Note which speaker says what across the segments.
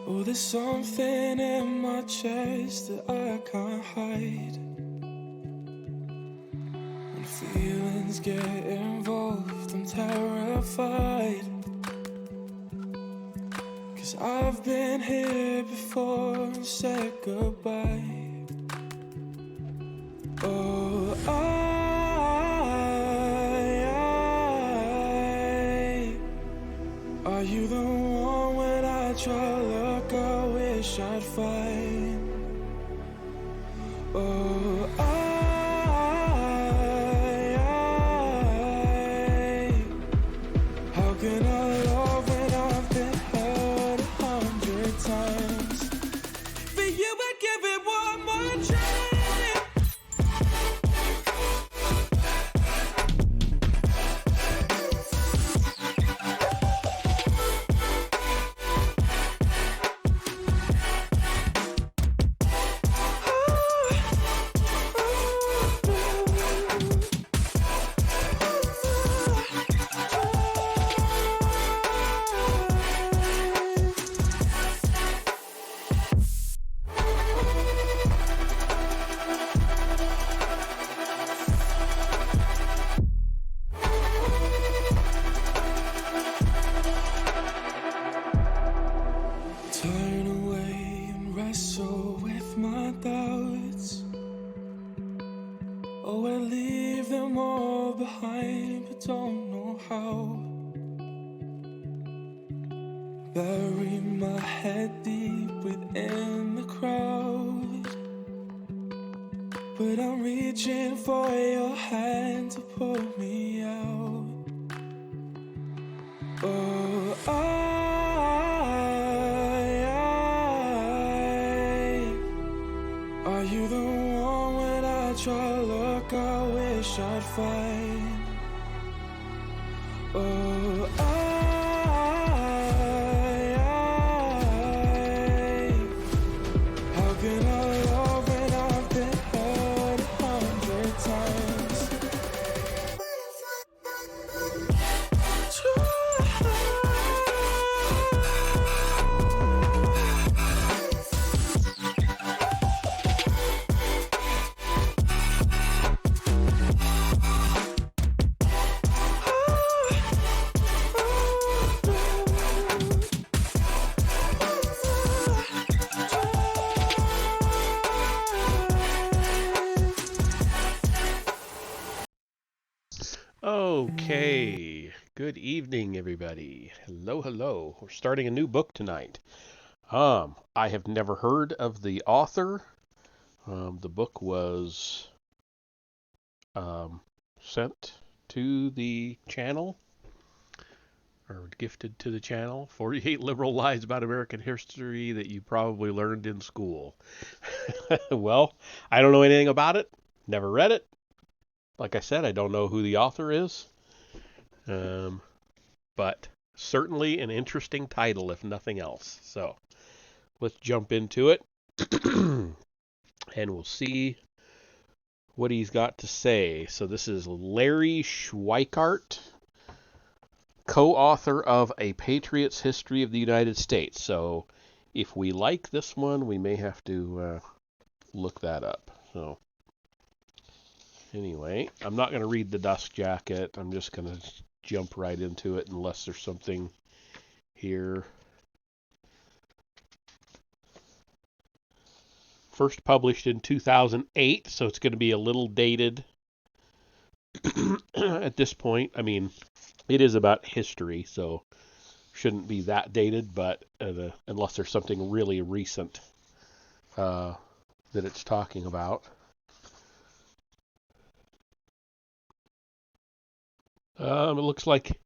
Speaker 1: Oh, there's something in my chest that I can't hide. When feelings get involved, I'm terrified. 'Cause I've been here before and said goodbye. Oh, are you the one when I try to look, I wish I'd find? Oh, how can I love when I've been hurt 100 times? For you, I'd give it one more try. Turn away and wrestle with my doubts. Oh, I leave them all behind, but don't know how. Bury my head deep within the crowd, but I'm reaching for your hand to pull me out. Oh, are you the one when I try to look, I wish I'd find? Oh, how can I love when I've been hurt 100 times?
Speaker 2: Okay, good evening, everybody. Hello, hello. We're starting a new book tonight. I have never heard of the author. The book was sent to the channel, or gifted to the channel. 48 Liberal Lies About American History that you probably learned in school. Well, I don't know anything about it. Never read it. Like I said, I don't know who the author is. But certainly an interesting title, if nothing else. So let's jump into it, and we'll see what he's got to say. So this is Larry Schweikart, co-author of A Patriot's History of the United States. So if we like this one, we may have to look that up. So anyway, I'm not going to read the dust jacket. I'm just going to jump right into it unless there's something here. First published in 2008, so it's going to be a little dated at this point. I mean, it is about history, so shouldn't be that dated, but unless there's something really recent that it's talking about. It looks like,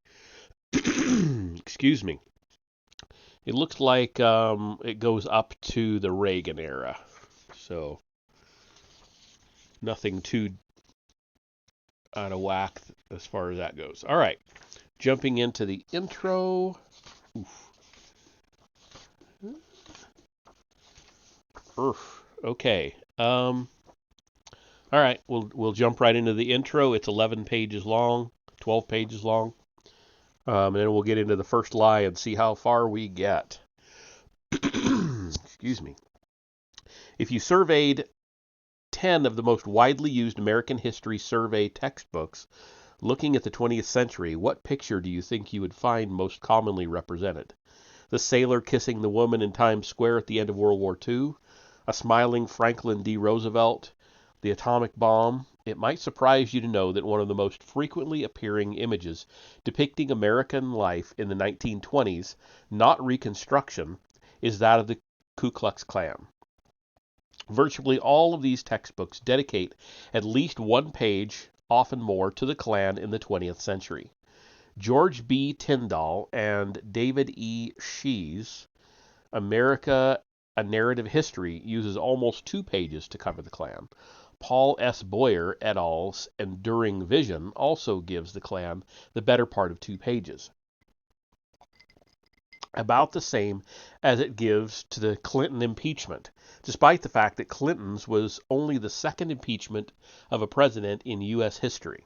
Speaker 2: excuse me, it looks like it goes up to the Reagan era. So nothing too out of whack as far as that goes. All right, jumping into the intro. Okay. All right, we'll jump right into the intro. It's 11 pages long, 12 pages long. And then we'll get into the first lie and see how far we get. Excuse me. If you surveyed 10 of the most widely used American history survey textbooks looking at the 20th century, what picture do you think you would find most commonly represented? The sailor kissing the woman in Times Square at the end of World War II? A smiling Franklin D. Roosevelt? The atomic bomb? It might surprise you to know that one of the most frequently appearing images depicting American life in the 1920s, not Reconstruction, is that of the Ku Klux Klan. Virtually all of these textbooks dedicate at least one page, often more, to the Klan in the 20th century. George B. Tyndall and David E. Shee's America, A Narrative History uses almost 2 pages to cover the Klan. Paul S. Boyer et al.'s Enduring Vision also gives the Klan the better part of 2 pages, about the same as it gives to the Clinton impeachment, despite the fact that Clinton's was only the second impeachment of a president in U.S. history.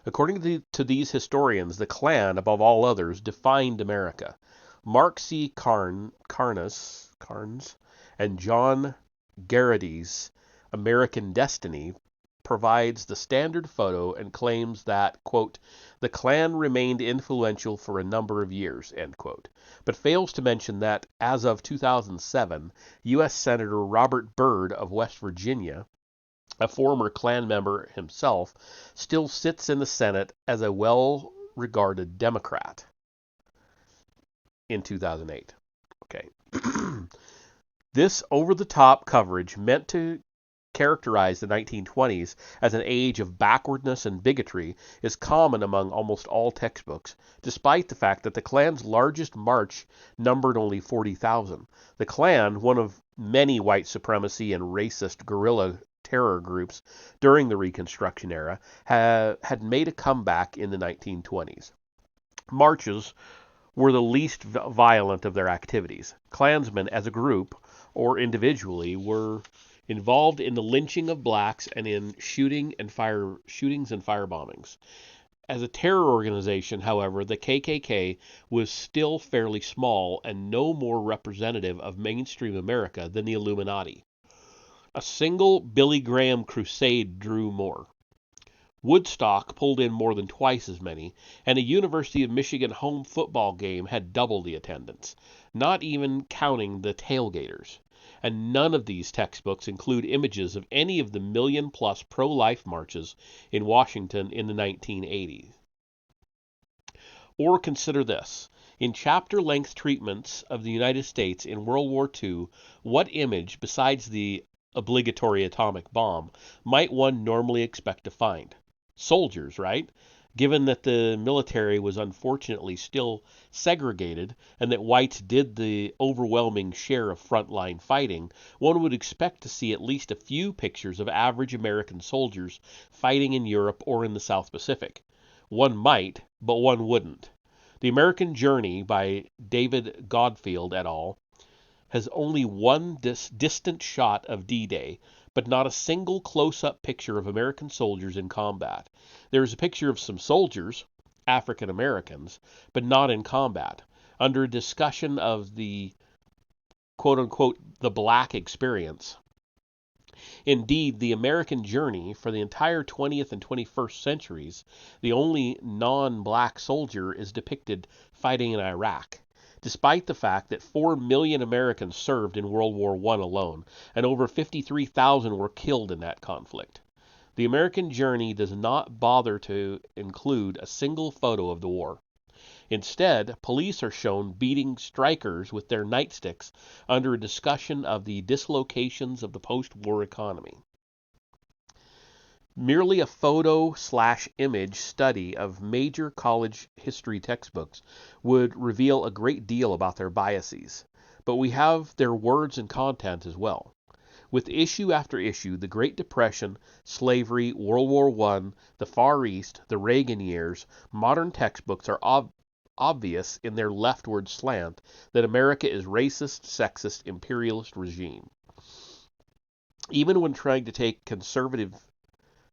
Speaker 2: According to these historians, the Klan, above all others, defined America. Mark C. Carnes and John Garrity's American Destiny provides the standard photo and claims that, quote, the Klan remained influential for a number of years, end quote, but fails to mention that, as of 2007, U.S. Senator Robert Byrd of West Virginia, a former Klan member himself, still sits in the Senate as a well-regarded Democrat in 2008. Okay. This over-the-top coverage meant to characterize the 1920s as an age of backwardness and bigotry is common among almost all textbooks, despite the fact that the Klan's largest march numbered only 40,000. The Klan, one of many white supremacy and racist guerrilla terror groups during the Reconstruction era, had made a comeback in the 1920s. Marches were the least violent of their activities. Klansmen, as a group or individually, were involved in the lynching of blacks and in shootings and firebombings. As a terror organization, however, the KKK was still fairly small and no more representative of mainstream America than the Illuminati. A single Billy Graham crusade drew more. Woodstock pulled in more than twice as many, and a University of Michigan home football game had double the attendance, not even counting the tailgaters. And none of these textbooks include images of any of the million-plus pro-life marches in Washington in the 1980s. Or consider this. In chapter-length treatments of the United States in World War II, what image, besides the obligatory atomic bomb, might one normally expect to find? Soldiers, right? Given that the military was unfortunately still segregated and that whites did the overwhelming share of frontline fighting, one would expect to see at least a few pictures of average American soldiers fighting in Europe or in the South Pacific. One might, but one wouldn't. The American Journey by David Godfield et al. Has only one distant shot of D-Day, but not a single close-up picture of American soldiers in combat. There is a picture of some soldiers, African Americans, but not in combat, under a discussion of the quote-unquote the black experience. Indeed, the American Journey, for the entire 20th and 21st centuries, the only non-black soldier is depicted fighting in Iraq, despite the fact that 4 million Americans served in World War I alone, and over 53,000 were killed in that conflict. The American Journey does not bother to include a single photo of the war. Instead, police are shown beating strikers with their nightsticks under a discussion of the dislocations of the post-war economy. Merely a photo/image study of major college history textbooks would reveal a great deal about their biases, but we have their words and content as well. With issue after issue, the Great Depression, slavery, World War I, the Far East, the Reagan years, modern textbooks are obvious in their leftward slant that America is racist, sexist, imperialist regime. Even when trying to take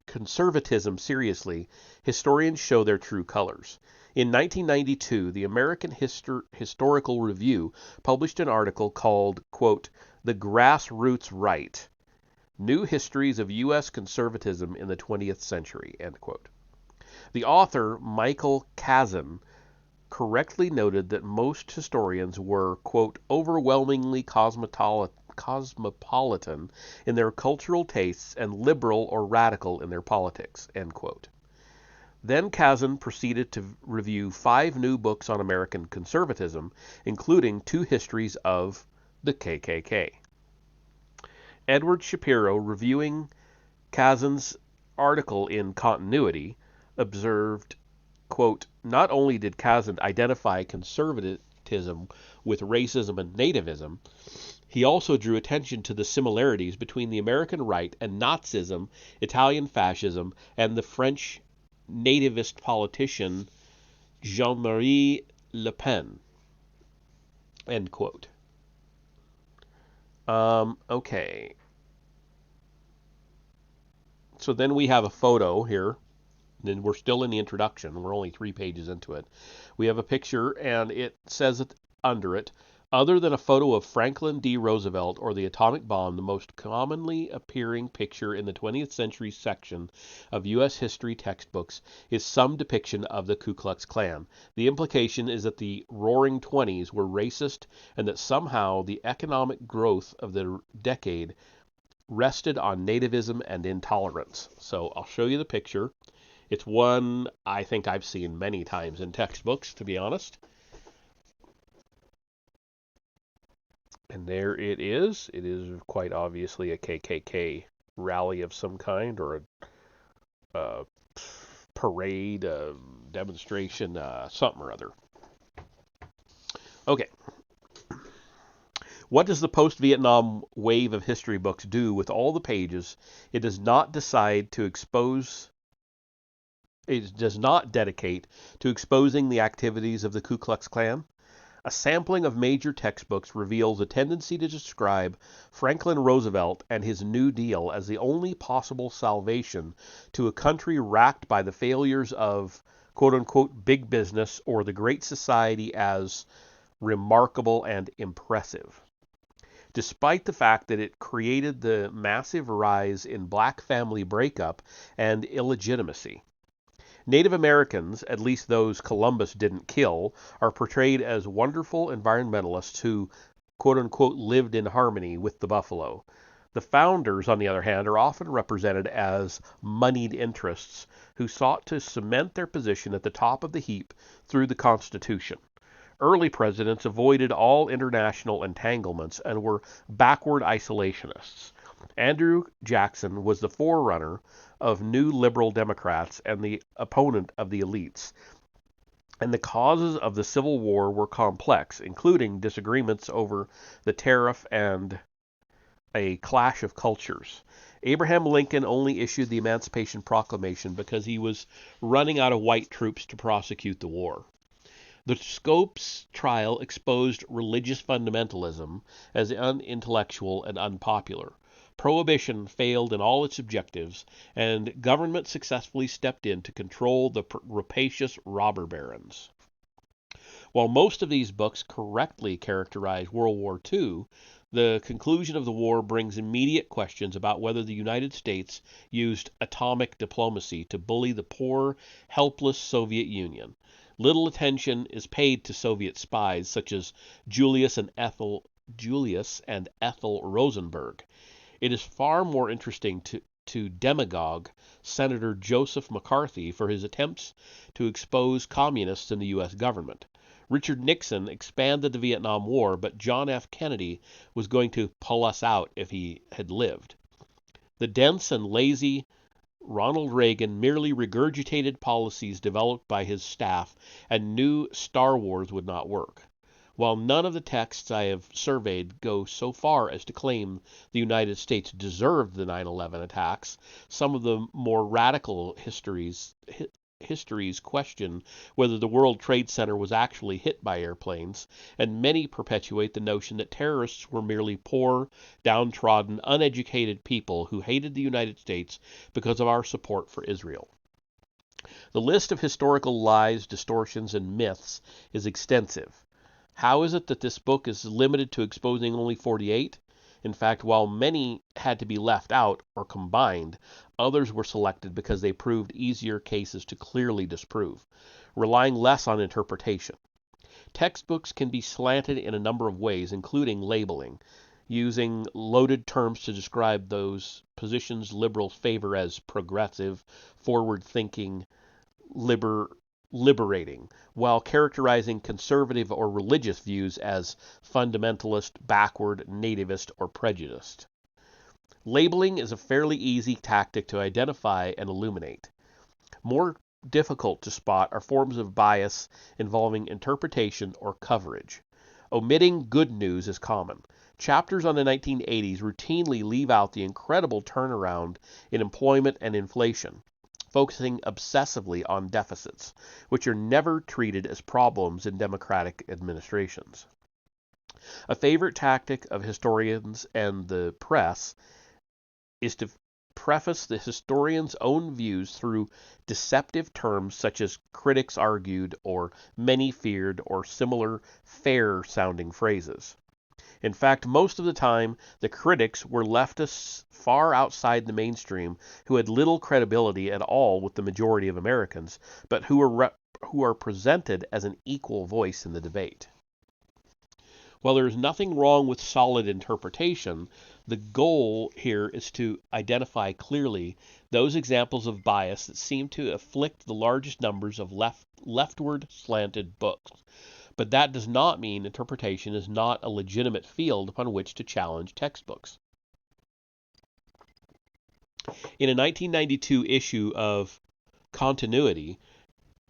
Speaker 2: conservatism seriously, historians show their true colors. In 1992, the American Historical Review published an article called, quote, "The Grassroots Right, New Histories of U.S. Conservatism in the 20th Century," end quote. The author, Michael Kazin, correctly noted that most historians were, quote, "overwhelmingly cosmopolitan in their cultural tastes and liberal or radical in their politics," end quote. Then Kazin proceeded to review 5 new books on American conservatism, including 2 histories of the KKK. Edward Shapiro, reviewing Kazin's article in Continuity, observed, quote, "Not only did Kazin identify conservatism with racism and nativism, he also drew attention to the similarities between the American right and Nazism, Italian fascism, and the French nativist politician Jean-Marie Le Pen," end quote. Okay. So then we have a photo here. And we're still in the introduction. We're only 3 pages into it. We have a picture, and it says under it, "Other than a photo of Franklin D. Roosevelt or the atomic bomb, the most commonly appearing picture in the 20th century section of U.S. history textbooks is some depiction of the Ku Klux Klan. The implication is that the Roaring Twenties were racist and that somehow the economic growth of the decade rested on nativism and intolerance." So I'll show you the picture. It's one I think I've seen many times in textbooks, to be honest. And there it is. It is quite obviously a KKK rally of some kind, or a parade, a demonstration, something or other. Okay. What does the post-Vietnam wave of history books do with all the pages it does not decide to expose? It does not dedicate to exposing the activities of the Ku Klux Klan? A sampling of major textbooks reveals a tendency to describe Franklin Roosevelt and his New Deal as the only possible salvation to a country racked by the failures of, quote-unquote, big business or the Great Society as remarkable and impressive, despite the fact that it created the massive rise in black family breakup and illegitimacy. Native Americans, at least those Columbus didn't kill, are portrayed as wonderful environmentalists who, quote-unquote, lived in harmony with the buffalo. The founders, on the other hand, are often represented as moneyed interests who sought to cement their position at the top of the heap through the Constitution. Early presidents avoided all international entanglements and were backward isolationists. Andrew Jackson was the forerunner of new liberal Democrats and the opponent of the elites. And the causes of the Civil War were complex, including disagreements over the tariff and a clash of cultures. Abraham Lincoln only issued the Emancipation Proclamation because he was running out of white troops to prosecute the war. The Scopes trial exposed religious fundamentalism as unintellectual and unpopular. Prohibition failed in all its objectives, and government successfully stepped in to control the rapacious robber barons. While most of these books correctly characterize World War II, the conclusion of the war brings immediate questions about whether the United States used atomic diplomacy to bully the poor, helpless Soviet Union. Little attention is paid to Soviet spies such as Julius and Ethel Rosenberg. It is far more interesting to demagogue Senator Joseph McCarthy for his attempts to expose communists in the U.S. government. Richard Nixon expanded the Vietnam War, but John F. Kennedy was going to pull us out if he had lived. The dense and lazy Ronald Reagan merely regurgitated policies developed by his staff and knew Star Wars would not work. While none of the texts I have surveyed go so far as to claim the United States deserved the 9/11 attacks, some of the more radical histories question whether the World Trade Center was actually hit by airplanes, and many perpetuate the notion that terrorists were merely poor, downtrodden, uneducated people who hated the United States because of our support for Israel. The list of historical lies, distortions, and myths is extensive. How is it that this book is limited to exposing only 48? In fact, while many had to be left out or combined, others were selected because they proved easier cases to clearly disprove, relying less on interpretation. Textbooks can be slanted in a number of ways, including labeling, using loaded terms to describe those positions liberals favor as progressive, forward-thinking, liberating, while characterizing conservative or religious views as fundamentalist, backward, nativist, or prejudiced. Labeling is a fairly easy tactic to identify and illuminate. More difficult to spot are forms of bias involving interpretation or coverage. Omitting good news is common. Chapters on the 1980s routinely leave out the incredible turnaround in employment and inflation, focusing obsessively on deficits, which are never treated as problems in democratic administrations. A favorite tactic of historians and the press is to preface the historian's own views through deceptive terms such as critics argued or many feared or similar fair-sounding phrases. In fact, most of the time, the critics were leftists far outside the mainstream who had little credibility at all with the majority of Americans, but who are presented as an equal voice in the debate. While there is nothing wrong with solid interpretation, the goal here is to identify clearly those examples of bias that seem to afflict the largest numbers of leftward slanted books. But that does not mean interpretation is not a legitimate field upon which to challenge textbooks. In a 1992 issue of Continuity,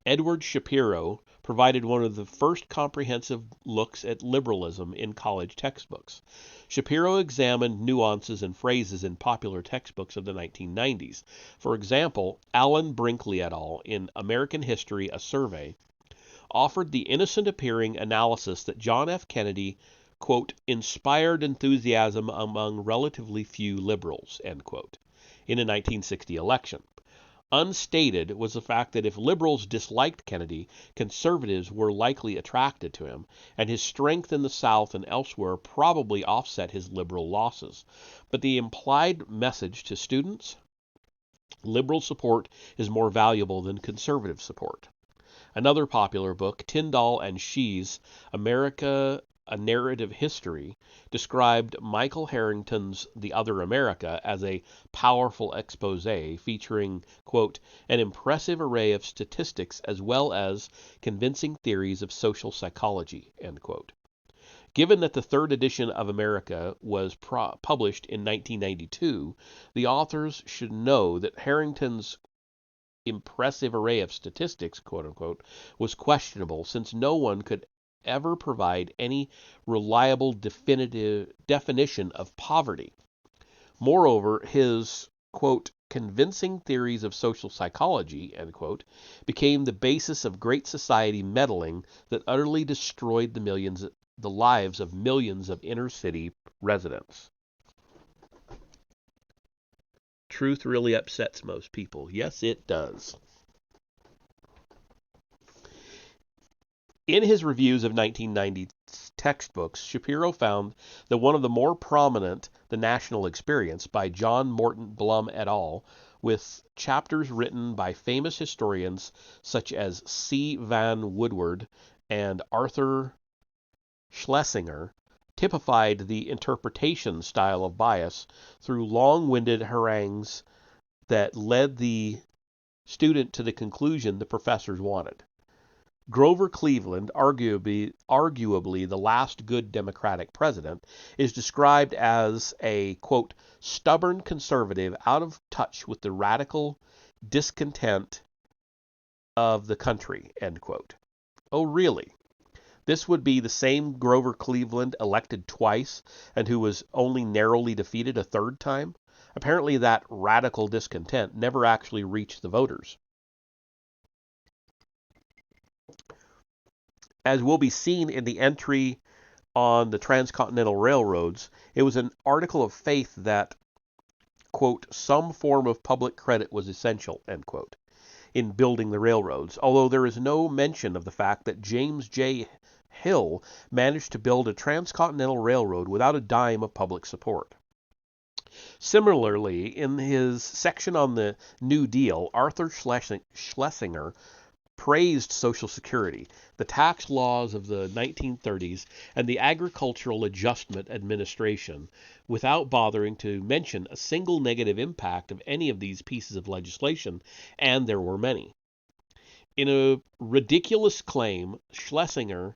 Speaker 2: Edward Shapiro provided one of the first comprehensive looks at liberalism in college textbooks. Shapiro examined nuances and phrases in popular textbooks of the 1990s. For example, Alan Brinkley et al. In American History, a Survey, offered the innocent-appearing analysis that John F. Kennedy, quote, inspired enthusiasm among relatively few liberals, end quote, in a 1960 election. Unstated was the fact that if liberals disliked Kennedy, conservatives were likely attracted to him, and his strength in the South and elsewhere probably offset his liberal losses. But the implied message to students? Liberal support is more valuable than conservative support. Another popular book, Tyndall and Shee's America, A Narrative History, described Michael Harrington's The Other America as a powerful expose featuring, quote, an impressive array of statistics as well as convincing theories of social psychology, end quote. Given that the third edition of America was published in 1992, the authors should know that Harrington's impressive array of statistics, quote-unquote, was questionable since no one could ever provide any reliable definitive definition of poverty. Moreover, his, quote, convincing theories of social psychology, end quote, became the basis of great society meddling that utterly destroyed the lives of millions of inner-city residents. Truth really upsets most people. Yes, it does. In his reviews of 1990 textbooks, Shapiro found that one of the more prominent, The National Experience, by John Morton Blum et al., with chapters written by famous historians such as C. Van Woodward and Arthur Schlesinger, typified the interpretation style of bias through long-winded harangues that led the student to the conclusion the professors wanted. Grover Cleveland, arguably the last good Democratic president, is described as a, quote, stubborn conservative out of touch with the radical discontent of the country, end quote. Oh, really? This would be the same Grover Cleveland elected twice and who was only narrowly defeated a third time? Apparently that radical discontent never actually reached the voters. As will be seen in the entry on the transcontinental railroads, it was an article of faith that, quote, some form of public credit was essential, end quote. in building the railroads, although there is no mention of the fact that James J. Hill managed to build a transcontinental railroad without a dime of public support. Similarly, in his section on the New Deal, Arthur Schlesinger praised Social Security, the tax laws of the 1930s, and the Agricultural Adjustment Administration, without bothering to mention a single negative impact of any of these pieces of legislation, and there were many. In a ridiculous claim, Schlesinger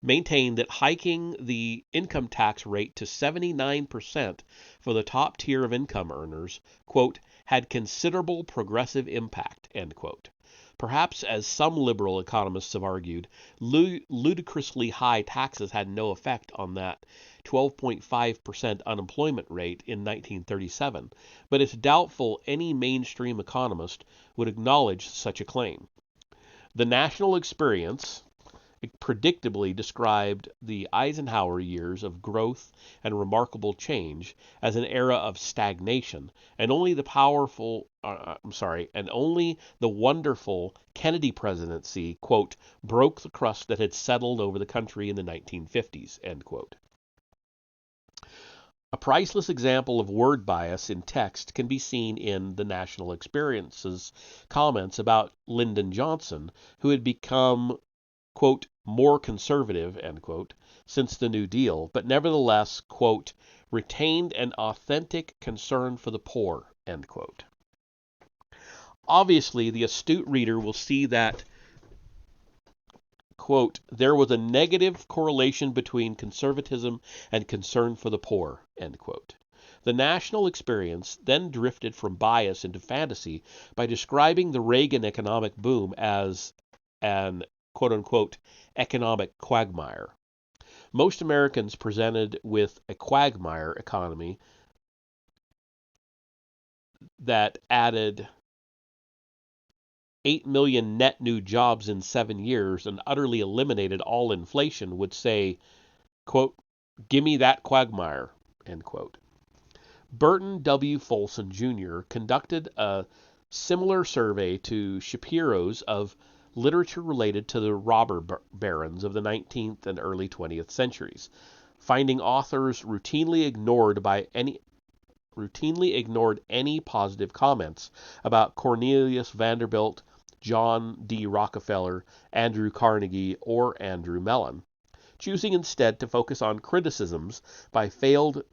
Speaker 2: maintained that hiking the income tax rate to 79% for the top tier of income earners, quote, had considerable progressive impact, end quote. Perhaps, as some liberal economists have argued, ludicrously high taxes had no effect on that 12.5% unemployment rate in 1937, but it's doubtful any mainstream economist would acknowledge such a claim. The national experience predictably described the Eisenhower years of growth and remarkable change as an era of stagnation, and only the wonderful Kennedy presidency, quote, broke the crust that had settled over the country in the 1950s, end quote. A priceless example of word bias in text can be seen in the National Experience's comments about Lyndon Johnson, who had become, quote, more conservative, end quote, since the New Deal, but nevertheless, quote, retained an authentic concern for the poor, end quote. Obviously, the astute reader will see that, quote, there was a negative correlation between conservatism and concern for the poor, end quote. The national experience then drifted from bias into fantasy by describing the Reagan economic boom as an quote-unquote economic quagmire. Most Americans presented with a quagmire economy that added 8 million net new jobs in 7 years and utterly eliminated all inflation would say, quote, gimme that quagmire, end quote. Burton W. Folsom Jr. conducted a similar survey to Shapiro's of literature related to the robber barons of the 19th and early 20th centuries, finding authors routinely ignored any positive comments about Cornelius Vanderbilt, John D. Rockefeller, Andrew Carnegie, or Andrew Mellon, choosing instead to focus on criticisms by failed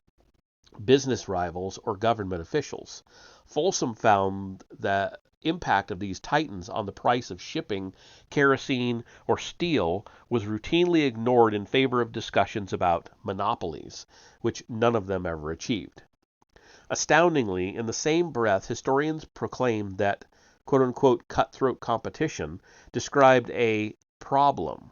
Speaker 2: business rivals or government officials. Folsom found that impact of these titans on the price of shipping, kerosene, or steel was routinely ignored in favor of discussions about monopolies, which none of them ever achieved. Astoundingly, in the same breath, historians proclaimed that quote-unquote cutthroat competition described a problem.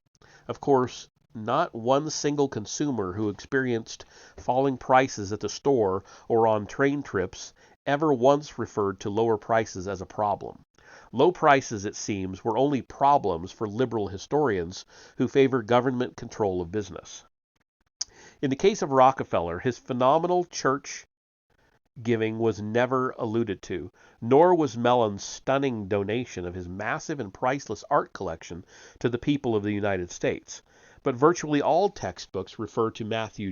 Speaker 2: Of course, not one single consumer who experienced falling prices at the store or on train trips ever once referred to lower prices as a problem. Low prices, it seems, were only problems for liberal historians who favor government control of business. In the case of Rockefeller, his phenomenal church giving was never alluded to, nor was Mellon's stunning donation of his massive and priceless art collection to the people of the United States. But virtually all textbooks refer to Matthew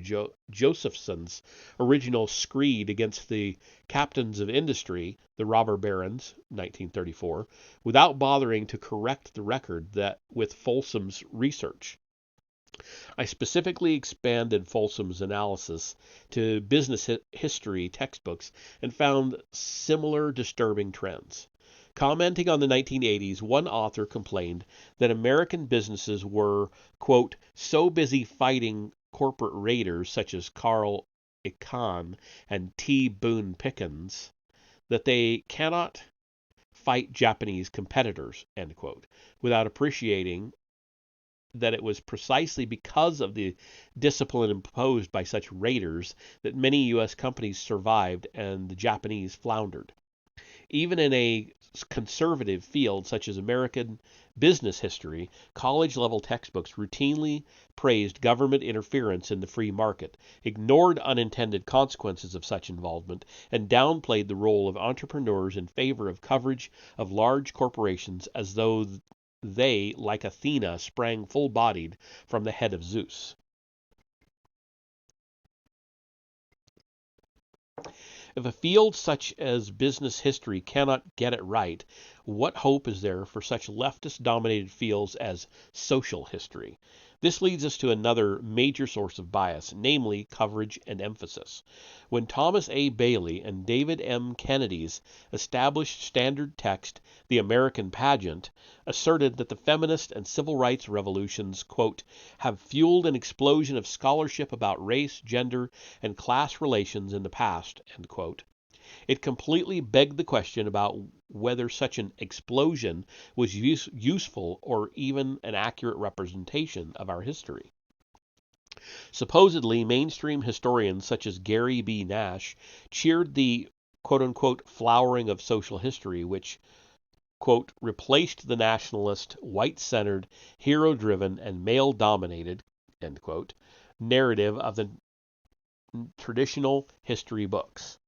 Speaker 2: Josephson's original screed against the captains of industry, the robber barons, 1934, without bothering to correct the record that with Folsom's research. I specifically expanded Folsom's analysis to business history textbooks and found similar disturbing trends. Commenting on the 1980s, one author complained that American businesses were, quote, so busy fighting corporate raiders such as Carl Icahn and T. Boone Pickens that they cannot fight Japanese competitors, end quote, without appreciating that it was precisely because of the discipline imposed by such raiders that many U.S. companies survived and the Japanese floundered. Even in a conservative field such as American business history, college-level textbooks routinely praised government interference in the free market, ignored unintended consequences of such involvement, and downplayed the role of entrepreneurs in favor of coverage of large corporations as though they, like Athena, sprang full-bodied from the head of Zeus. If a field such as business history cannot get it right, what hope is there for such leftist-dominated fields as social history? This leads us to another major source of bias, namely coverage and emphasis. When Thomas A. Bailey and David M. Kennedy's established standard text, The American Pageant, asserted that the feminist and civil rights revolutions, quote, have fueled an explosion of scholarship about race, gender, and class relations in the past, end quote, it completely begged the question about whether such an explosion was useful or even an accurate representation of our history. Supposedly, mainstream historians such as Gary B. Nash cheered the quote-unquote flowering of social history, which, quote, replaced the nationalist, white-centered, hero-driven, and male-dominated, end quote, narrative of the traditional history books.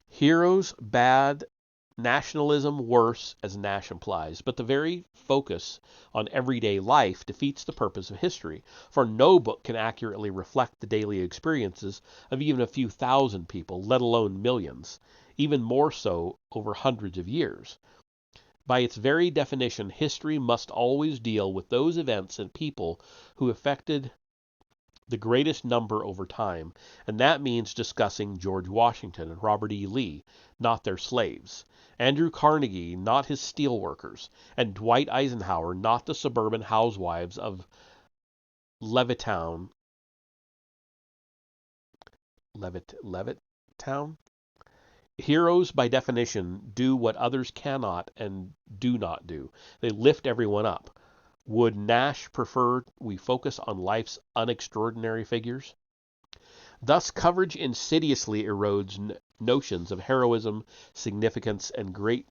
Speaker 2: Heroes bad, nationalism worse, as Nash implies, but the very focus on everyday life defeats the purpose of history, for no book can accurately reflect the daily experiences of even a few thousand people, let alone millions, even more so over hundreds of years. By its very definition, history must always deal with those events and people who affected the greatest number over time, and that means discussing George Washington and Robert E. Lee, not their slaves, Andrew Carnegie, not his steelworkers, and Dwight Eisenhower, not the suburban housewives of Levittown. Levittown? Heroes, by definition, do what others cannot and do not do. They lift everyone up. Would Nash prefer we focus on life's unextraordinary figures? Thus, coverage insidiously erodes notions of heroism, significance, and great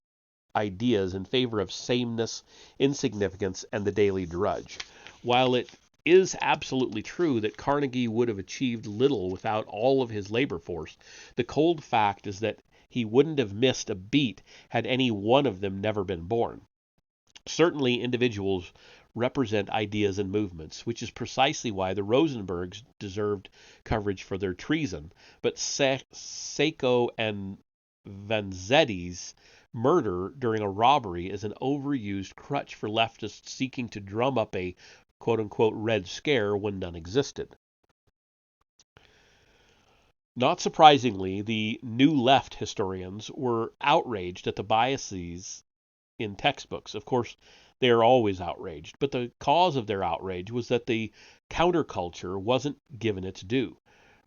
Speaker 2: ideas in favor of sameness, insignificance, and the daily drudge. While it is absolutely true that Carnegie would have achieved little without all of his labor force, the cold fact is that he wouldn't have missed a beat had any one of them never been born. Certainly, individuals represent ideas and movements, which is precisely why the Rosenbergs deserved coverage for their treason, but Seiko and Vanzetti's murder during a robbery is an overused crutch for leftists seeking to drum up a quote-unquote red scare when none existed. Not surprisingly, the New Left historians were outraged at the biases in textbooks. Of course, they are always outraged, but the cause of their outrage was that the counterculture wasn't given its due.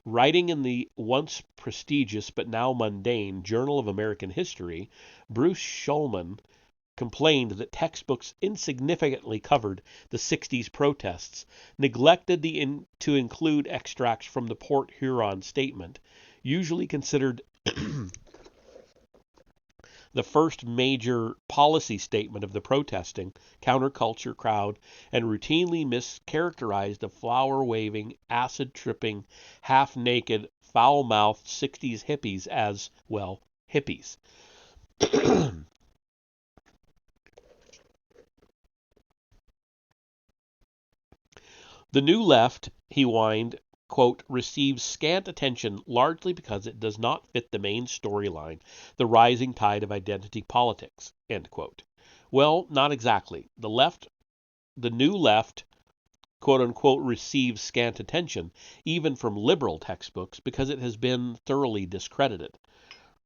Speaker 2: Writing in the once prestigious but now mundane Journal of American History, Bruce Schulman complained that textbooks insignificantly covered the 60s protests, neglected to include extracts from the Port Huron Statement, usually considered the first major policy statement of the protesting counterculture crowd, and routinely mischaracterized the flower-waving, acid-tripping, half-naked, foul-mouthed 60s hippies as, well, hippies. The New Left, he whined, quote, receives scant attention largely because it does not fit the main storyline, the rising tide of identity politics, end quote. Well, not exactly. The New Left, quote unquote, receives scant attention, even from liberal textbooks, because it has been thoroughly discredited.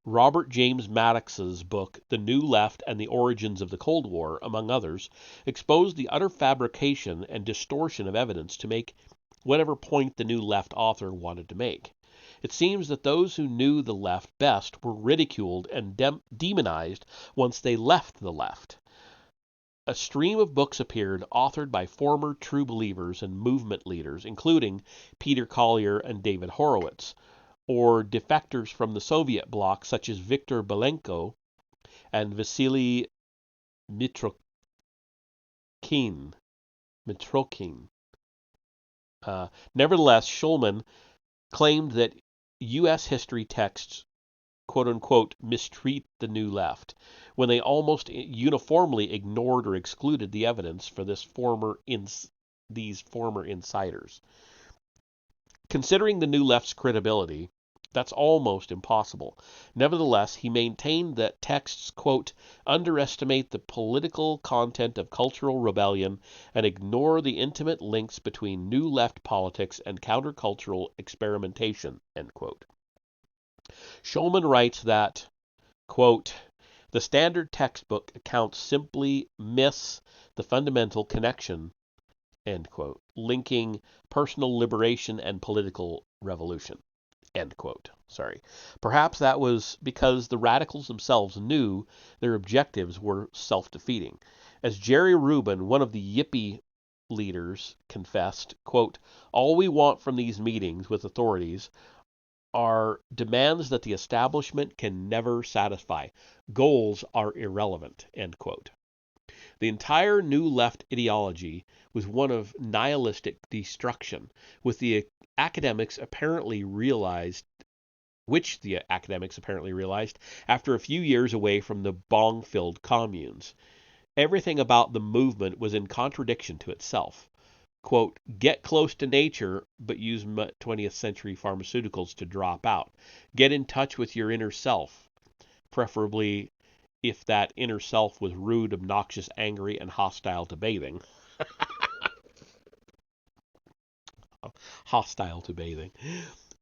Speaker 2: Robert James Maddox's book, The New Left and the Origins of the Cold War, among others, exposed the utter fabrication and distortion of evidence to make whatever point the New Left author wanted to make. It seems that those who knew the left best were ridiculed and demonized once they left the left. A stream of books appeared, authored by former true believers and movement leaders, including Peter Collier and David Horowitz, or defectors from the Soviet bloc such as Viktor Belenko and Vasily Mitrokhin. Nevertheless, Schulman claimed that U.S. history texts, quote-unquote, mistreat the New Left, when they almost uniformly ignored or excluded the evidence for these former insiders. Considering the New Left's credibility, that's almost impossible. Nevertheless, he maintained that texts, quote, underestimate the political content of cultural rebellion and ignore the intimate links between New Left politics and countercultural experimentation, end quote. Schulman writes that, quote, the standard textbook accounts simply miss the fundamental connection, end quote, linking personal liberation and political revolution. End quote. Sorry. Perhaps that was because the radicals themselves knew their objectives were self-defeating. As Jerry Rubin, one of the Yippie leaders, confessed, quote, all we want from these meetings with authorities are demands that the establishment can never satisfy. Goals are irrelevant, end quote. The entire New Left ideology was one of nihilistic destruction, with the academics apparently realized after a few years away from the bong-filled communes. Everything about the movement was in contradiction to itself. Quote, get close to nature, but use 20th century pharmaceuticals to drop out. Get in touch with your inner self, preferably if that inner self was rude, obnoxious, angry, and hostile to bathing. Hostile to bathing.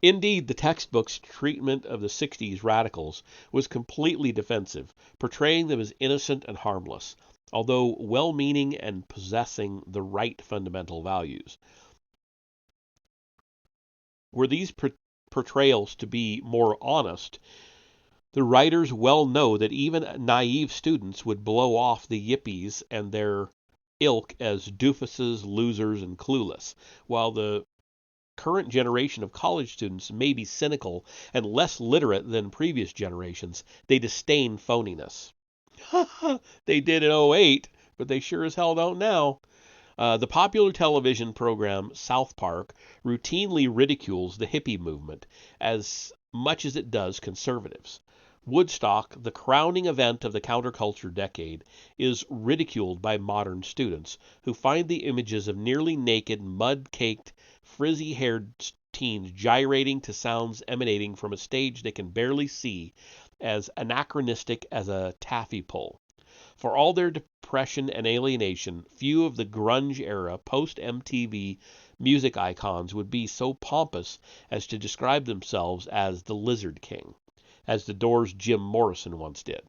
Speaker 2: Indeed, the textbook's treatment of the 60s radicals was completely defensive, portraying them as innocent and harmless, although well-meaning and possessing the right fundamental values. Were these portrayals to be more honest, the writers well know that even naive students would blow off the yippies and their ilk as doofuses, losers, and clueless, while the current generation of college students may be cynical and less literate than previous generations. They disdain phoniness. They did in '08, but they sure as hell don't now. The popular television program South Park routinely ridicules the hippie movement as much as it does conservatives. Woodstock, the crowning event of the counterculture decade, is ridiculed by modern students who find the images of nearly naked, mud-caked, frizzy-haired teens gyrating to sounds emanating from a stage they can barely see as anachronistic as a taffy pull. For all their depression and alienation, few of the grunge-era post-MTV music icons would be so pompous as to describe themselves as the Lizard King, as the Doors' Jim Morrison once did.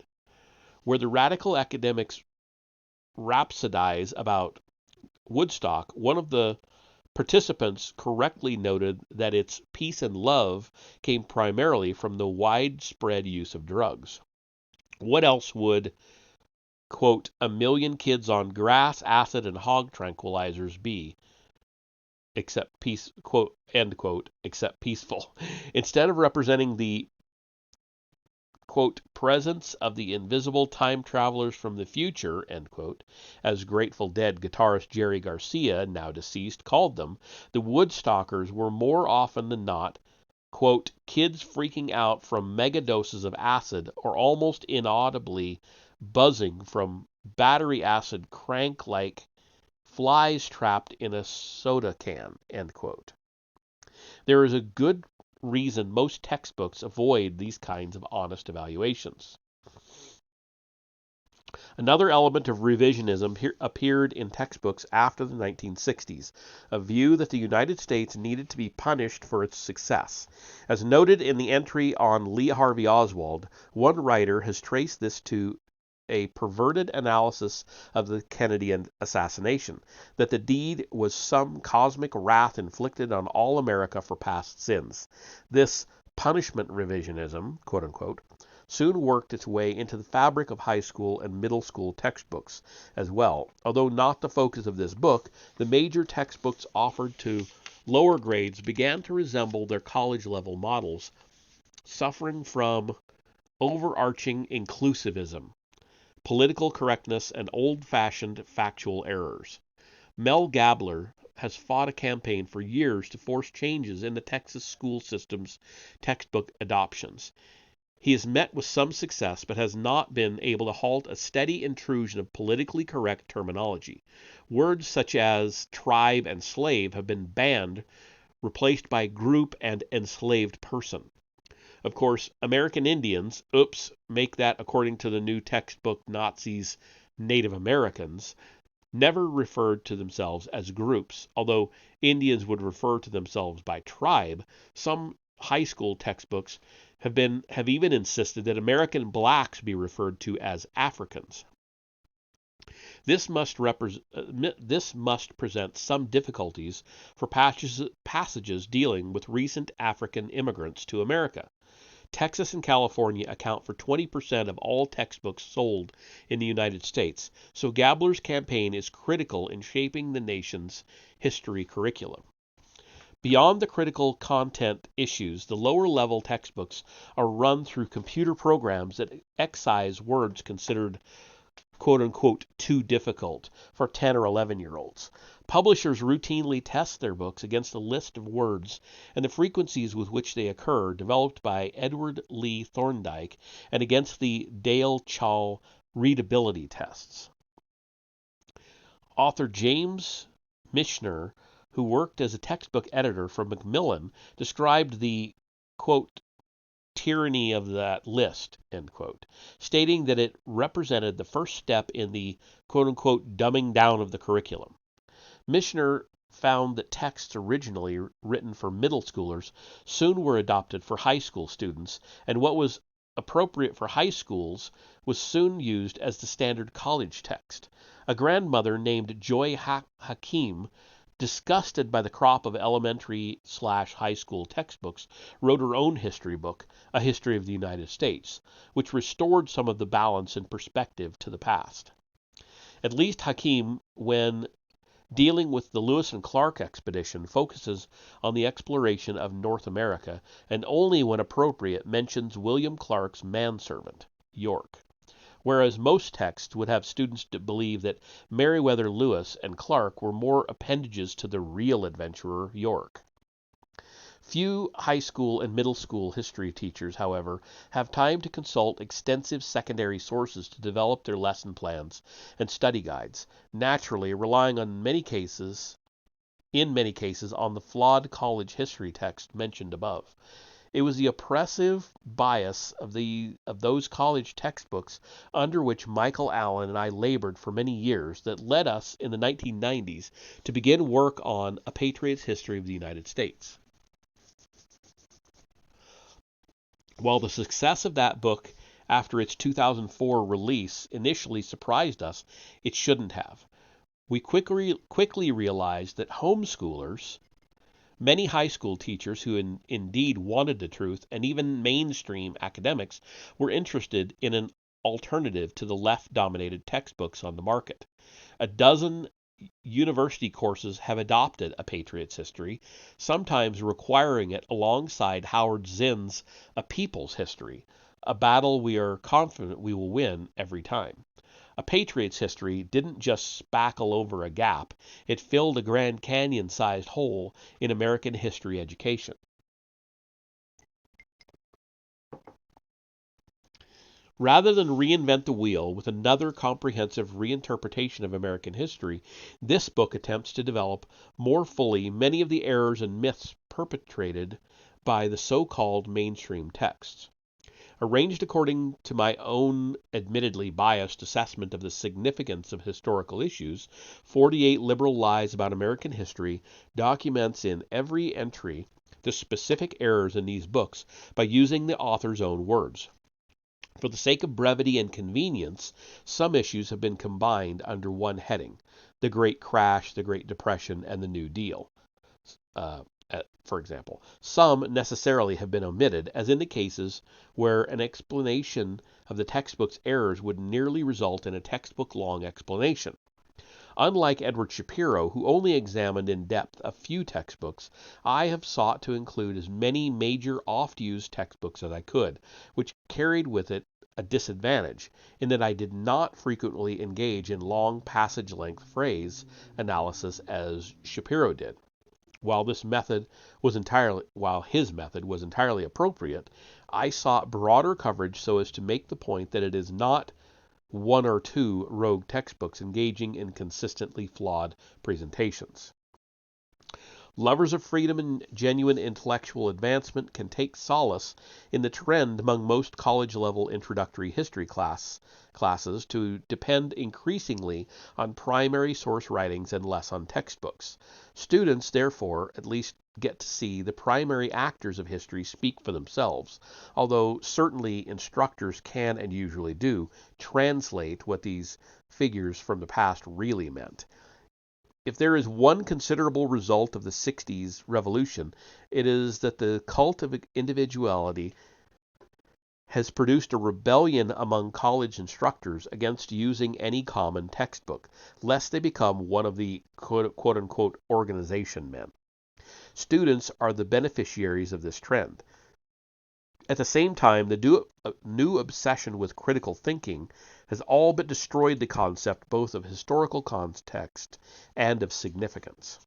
Speaker 2: Where the radical academics rhapsodize about Woodstock, one of the participants correctly noted that its peace and love came primarily from the widespread use of drugs. What else would, quote, a million kids on grass, acid, and hog tranquilizers be, except peace, quote, end quote, except peaceful? Instead of representing the, quote, presence of the invisible time travelers from the future, end quote, as Grateful Dead guitarist Jerry Garcia, now deceased, called them, the Woodstockers were more often than not, quote, kids freaking out from mega doses of acid or almost inaudibly buzzing from battery acid crank like flies trapped in a soda can, end quote. There is a good reason most textbooks avoid these kinds of honest evaluations. Another element of revisionism appeared in textbooks after the 1960s, a view that the United States needed to be punished for its success. As noted in the entry on Lee Harvey Oswald, one writer has traced this to a perverted analysis of the Kennedy assassination, that the deed was some cosmic wrath inflicted on all America for past sins. This punishment revisionism, quote unquote, soon worked its way into the fabric of high school and middle school textbooks as well. Although not the focus of this book, the major textbooks offered to lower grades began to resemble their college-level models, suffering from overarching inclusivism. political correctness, and old-fashioned factual errors. Mel Gabler has fought a campaign for years to force changes in the Texas school system's textbook adoptions. He has met with some success, but has not been able to halt a steady intrusion of politically correct terminology. Words such as tribe and slave have been banned, replaced by group and enslaved person. Of course, American Indians, make that according to the new textbook Nazis, Native Americans, never referred to themselves as groups. Although Indians would refer to themselves by tribe, some high school textbooks have even insisted that American blacks be referred to as Africans. This must present some difficulties for passages dealing with recent African immigrants to America. Texas and California account for 20% of all textbooks sold in the United States, so Gabler's campaign is critical in shaping the nation's history curriculum. Beyond the critical content issues, the lower-level textbooks are run through computer programs that excise words considered quote-unquote too difficult for 10 or 11-year-olds. Publishers routinely test their books against a list of words and the frequencies with which they occur, developed by Edward Lee Thorndike, and against the Dale Chall readability tests. Author James Michener, who worked as a textbook editor for Macmillan, described the, quote, tyranny of that list, end quote, stating that it represented the first step in the quote-unquote dumbing down of the curriculum. Michener found that texts originally written for middle schoolers soon were adopted for high school students, and what was appropriate for high schools was soon used as the standard college text. A grandmother named Joy Hakim, disgusted by the crop of elementary/high school textbooks, wrote her own history book, A History of the United States, which restored some of the balance and perspective to the past. At least Hakim, when dealing with the Lewis and Clark expedition, focuses on the exploration of North America, and only when appropriate mentions William Clark's manservant, York. Whereas most texts would have students to believe that Meriwether Lewis and Clark were more appendages to the real adventurer, York. Few high school and middle school history teachers, however, have time to consult extensive secondary sources to develop their lesson plans and study guides, naturally relying in many cases on the flawed college history text mentioned above. It was the oppressive bias of those college textbooks under which Michael Allen and I labored for many years that led us in the 1990s to begin work on A Patriot's History of the United States. While the success of that book after its 2004 release initially surprised us, it shouldn't have. We quickly realized that homeschoolers, many high school teachers who indeed wanted the truth, and even mainstream academics were interested in an alternative to the left-dominated textbooks on the market. A dozen university courses have adopted A Patriot's History, sometimes requiring it alongside Howard Zinn's A People's History, a battle we are confident we will win every time. A Patriot's History didn't just spackle over a gap, it filled a Grand Canyon-sized hole in American history education. Rather than reinvent the wheel with another comprehensive reinterpretation of American history, this book attempts to develop more fully many of the errors and myths perpetrated by the so-called mainstream texts. Arranged according to my own admittedly biased assessment of the significance of historical issues, 48 Liberal Lies About American History documents in every entry the specific errors in these books by using the author's own words. For the sake of brevity and convenience, some issues have been combined under one heading: the Great Crash, the Great Depression, and the New Deal, for example. Some necessarily have been omitted, as in the cases where an explanation of the textbook's errors would nearly result in a textbook-long explanation. Unlike Edward Shapiro, who only examined in depth a few textbooks, I have sought to include as many major oft-used textbooks as I could, which carried with it a disadvantage in that I did not frequently engage in long passage-length phrase analysis as Shapiro did. While his method was entirely appropriate, I sought broader coverage so as to make the point that it is not one or two rogue textbooks engaging in consistently flawed presentations. Lovers of freedom and genuine intellectual advancement can take solace in the trend among most college-level introductory history classes to depend increasingly on primary source writings and less on textbooks. Students, therefore, at least get to see the primary actors of history speak for themselves, although certainly instructors can, and usually do, translate what these figures from the past really meant. If there is one considerable result of the 60s revolution, it is that the cult of individuality has produced a rebellion among college instructors against using any common textbook, lest they become one of the quote-unquote organization men. Students are the beneficiaries of this trend. At the same time, the new obsession with critical thinking has all but destroyed the concept both of historical context and of significance.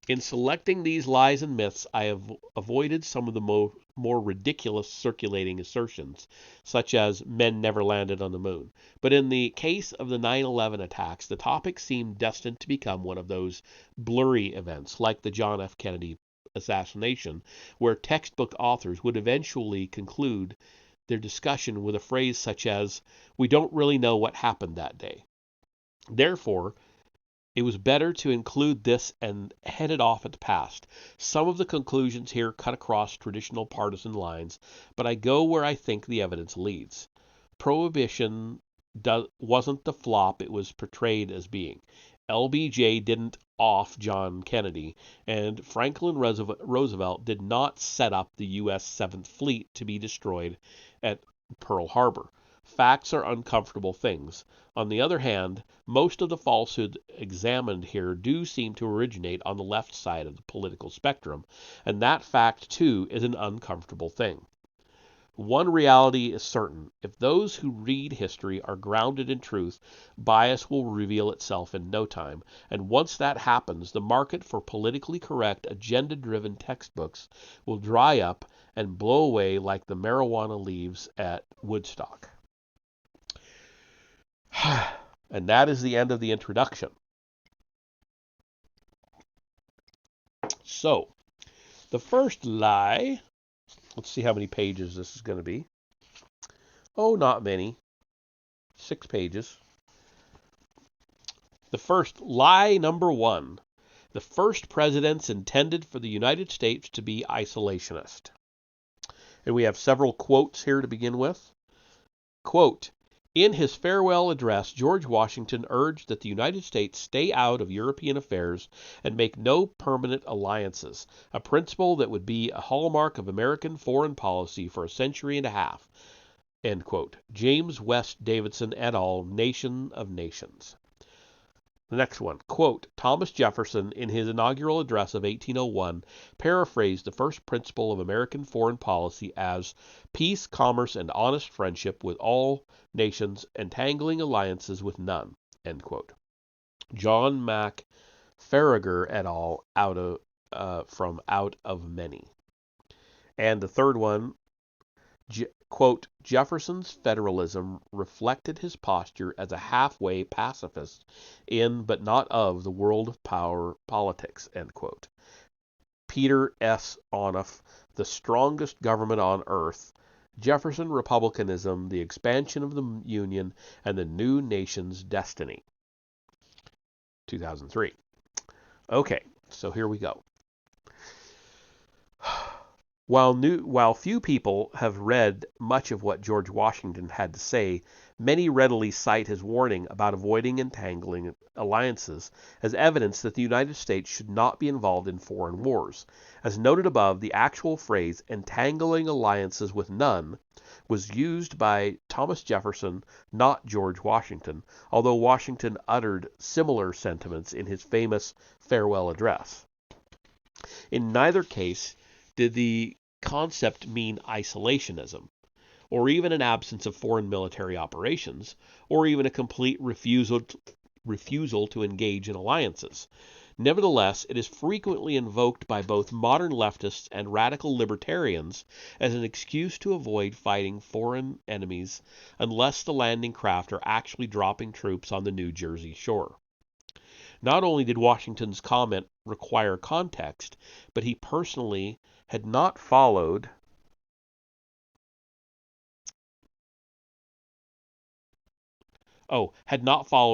Speaker 2: In selecting these lies and myths, I have avoided some of the more ridiculous circulating assertions, such as men never landed on the moon. But in the case of the 9/11 attacks, the topic seemed destined to become one of those blurry events, like the John F. Kennedy assassination, where textbook authors would eventually conclude their discussion with a phrase such as, "We don't really know what happened that day." Therefore, it was better to include this and head it off at the past. Some of the conclusions here cut across traditional partisan lines, but I go where I think the evidence leads. Prohibition wasn't the flop it was portrayed as being. LBJ didn't off John Kennedy, and Franklin Roosevelt did not set up the U.S. 7th Fleet to be destroyed at Pearl Harbor. Facts are uncomfortable things. On the other hand, most of the falsehood examined here do seem to originate on the left side of the political spectrum, and that fact, too, is an uncomfortable thing. One reality is certain. If those who read history are grounded in truth, bias will reveal itself in no time, and once that happens, the market for politically correct, agenda-driven textbooks will dry up and blow away like the marijuana leaves at Woodstock. And that is the end of the introduction. So, the first lie, let's see how many pages this is going to be. Oh, not many. 6 pages. The first lie, number 1. The first presidents intended for the United States to be isolationist. And we have several quotes here to begin with. Quote, "In his farewell address, George Washington urged that the United States stay out of European affairs and make no permanent alliances, a principle that would be a hallmark of American foreign policy for a century and a half." End quote. James West Davidson et al., Nation of Nations. The next one, quote, "Thomas Jefferson, in his inaugural address of 1801, paraphrased the first principle of American foreign policy as peace, commerce, and honest friendship with all nations, entangling alliances with none." End quote. John Mack Farragher et al., from Out of Many. And the third one, quote, "Jefferson's federalism reflected his posture as a halfway pacifist in but not of the world of power politics," end quote. Peter S. Onuff, "The Strongest Government on Earth, Jefferson Republicanism, the Expansion of the Union, and the New Nation's Destiny," 2003. Okay, so here we go. While few people have read much of what George Washington had to say, many readily cite his warning about avoiding entangling alliances as evidence that the United States should not be involved in foreign wars. As noted above, the actual phrase "entangling alliances with none" was used by Thomas Jefferson, not George Washington, although Washington uttered similar sentiments in his famous farewell address. In neither case did the concept mean isolationism. or even an absence of foreign military operations, or even a complete refusal to engage in alliances. Nevertheless, it is frequently invoked by both modern leftists and radical libertarians as an excuse to avoid fighting foreign enemies unless the landing craft are actually dropping troops on the New Jersey shore. Not only did Washington's comment require context, but he personally had not followed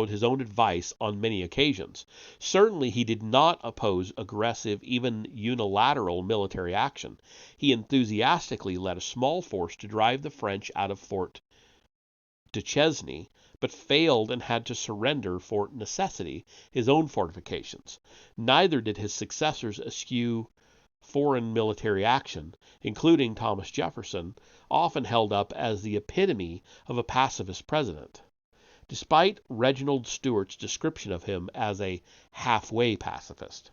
Speaker 2: his own advice on many occasions. Certainly he did not oppose aggressive, even unilateral military action. He enthusiastically led a small force to drive the French out of Fort Duchesne, but failed and had to surrender for necessity his own fortifications. Neither did his successors eschew foreign military action, including Thomas Jefferson, often held up as the epitome of a pacifist president, despite Reginald Stuart's description of him as a halfway pacifist.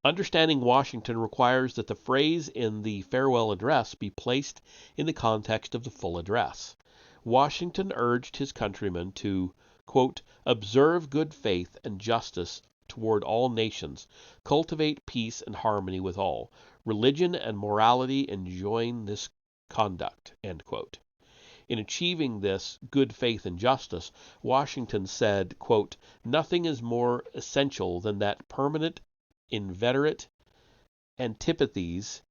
Speaker 2: Understanding Washington requires that the phrase in the farewell address be placed in the context of the full address. Washington urged his countrymen to, quote, observe good faith and justice toward all nations, cultivate peace and harmony with all, religion and morality enjoin this conduct, end quote. In achieving this good faith and justice, Washington said, quote, nothing is more essential than that permanent, inveterate antipathies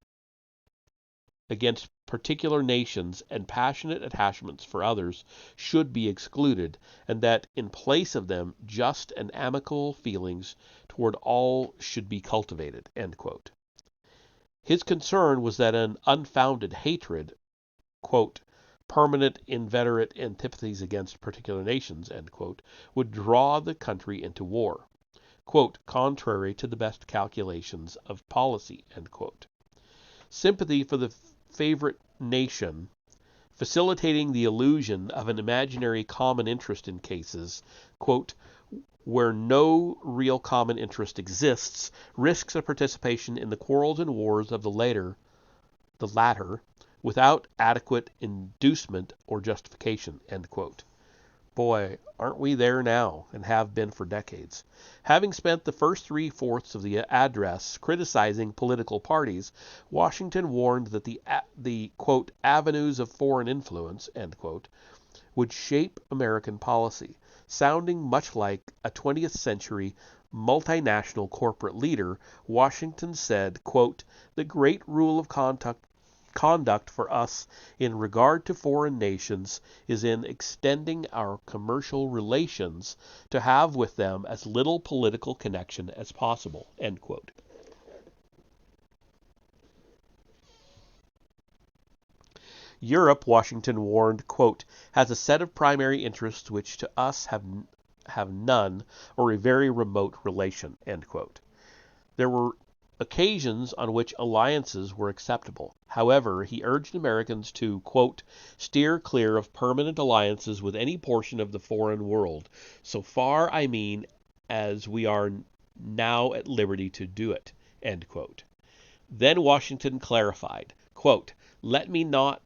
Speaker 2: against particular nations and passionate attachments for others should be excluded, and that in place of them just and amicable feelings toward all should be cultivated, end quote. His concern was that an unfounded hatred, quote, permanent, inveterate antipathies against particular nations, end quote, would draw the country into war, quote, contrary to the best calculations of policy, end quote. Sympathy for the favorite nation, facilitating the illusion of an imaginary common interest in cases, quote, where no real common interest exists, risks a participation in the quarrels and wars of the latter, without adequate inducement or justification, end quote. Boy, aren't we there now, and have been for decades. Having spent the first 3/4 of the address criticizing political parties, Washington warned that the quote, avenues of foreign influence, end quote, would shape American policy, sounding much like a 20th century multinational corporate leader. Washington said, quote, the great rule of conduct for us in regard to foreign nations is in extending our commercial relations to have with them as little political connection as possible, end quote. Europe, Washington warned, quote, has a set of primary interests which to us have none or a very remote relation, end quote. There were occasions on which alliances were acceptable. However, he urged Americans to, quote, steer clear of permanent alliances with any portion of the foreign world, so far, I mean, as we are now at liberty to do it, end quote. Then Washington clarified, quote, let me not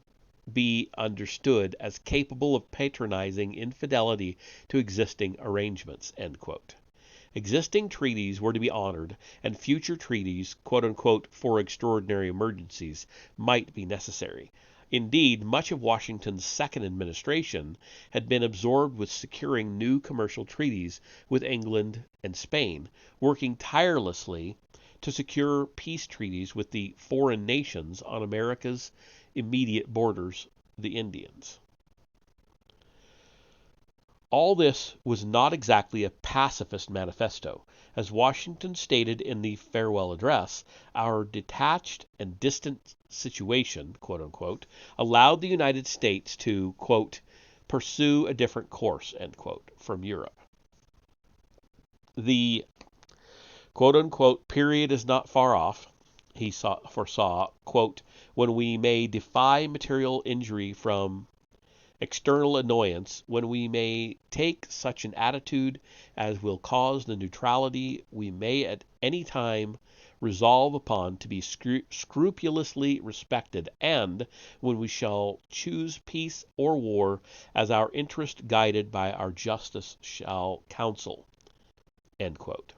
Speaker 2: be understood as capable of patronizing infidelity to existing arrangements, end quote. Existing treaties were to be honored, and future treaties, quote-unquote, for extraordinary emergencies, might be necessary. Indeed, much of Washington's second administration had been absorbed with securing new commercial treaties with England and Spain, working tirelessly to secure peace treaties with the foreign nations on America's immediate borders, the Indians. All this was not exactly a pacifist manifesto. As Washington stated in the farewell address, our detached and distant situation, quote unquote, allowed the United States to, quote, pursue a different course, end quote, from Europe. The, quote unquote, period is not far off, he foresaw, quote, when we may defy material injury from external annoyance, when we may take such an attitude as will cause the neutrality we may at any time resolve upon to be scrupulously respected, and when we shall choose peace or war as our interest guided by our justice shall counsel." End quote.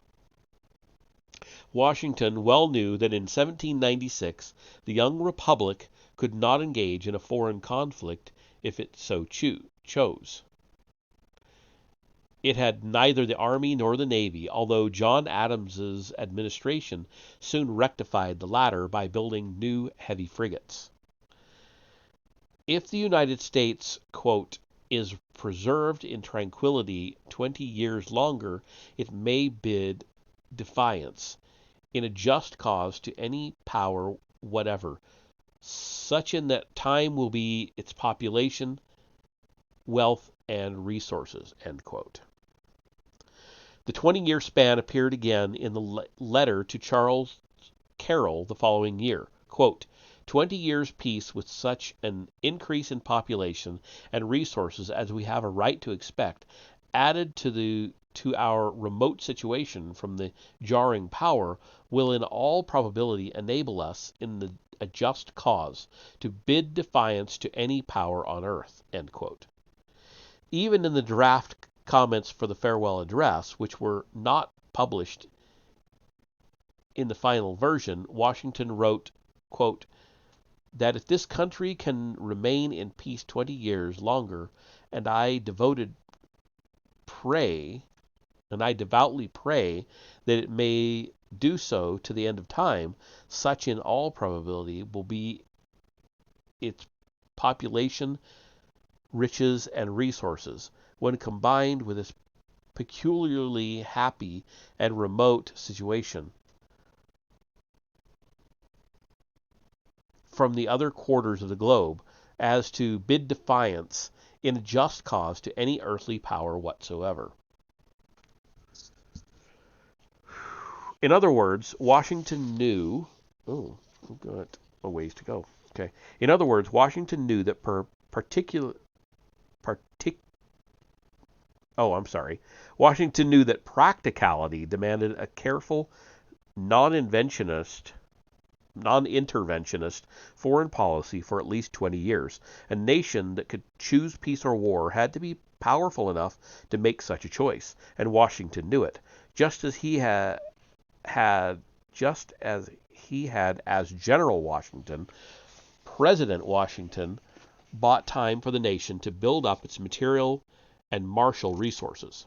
Speaker 2: Washington well knew that in 1796 the young republic could not engage in a foreign conflict if it so chose. It had neither the army nor the navy, although John Adams's administration soon rectified the latter by building new heavy frigates. If the United States, quote, "is preserved in tranquility 20 years longer, it may bid defiance, in a just cause, to any power whatever, such in that time will be its population, wealth, and resources." End quote. The 20-year span appeared again in the letter to Charles Carroll the following year. Quote, "20 years peace with such an increase in population and resources as we have a right to expect, added to our remote situation from the jarring power, will in all probability enable us, in a just cause, to bid defiance to any power on earth." End quote. Even in the draft comments for the farewell address, which were not published in the final version, Washington wrote, quote, "that if this country can remain in peace 20 years longer, and I devoutly pray that it may do so to the end of time, such in all probability will be its population, riches, and resources, when combined with its peculiarly happy and remote situation from the other quarters of the globe, as to bid defiance in a just cause to any earthly power whatsoever." In other words, Washington knew... Oh, we've got a ways to go. Okay. In other words, Washington knew that Washington knew that practicality demanded a careful, non-interventionist foreign policy for at least 20 years. A nation that could choose peace or war had to be powerful enough to make such a choice, and Washington knew it, just as he had as General Washington. President Washington bought time for the nation to build up its material and martial resources.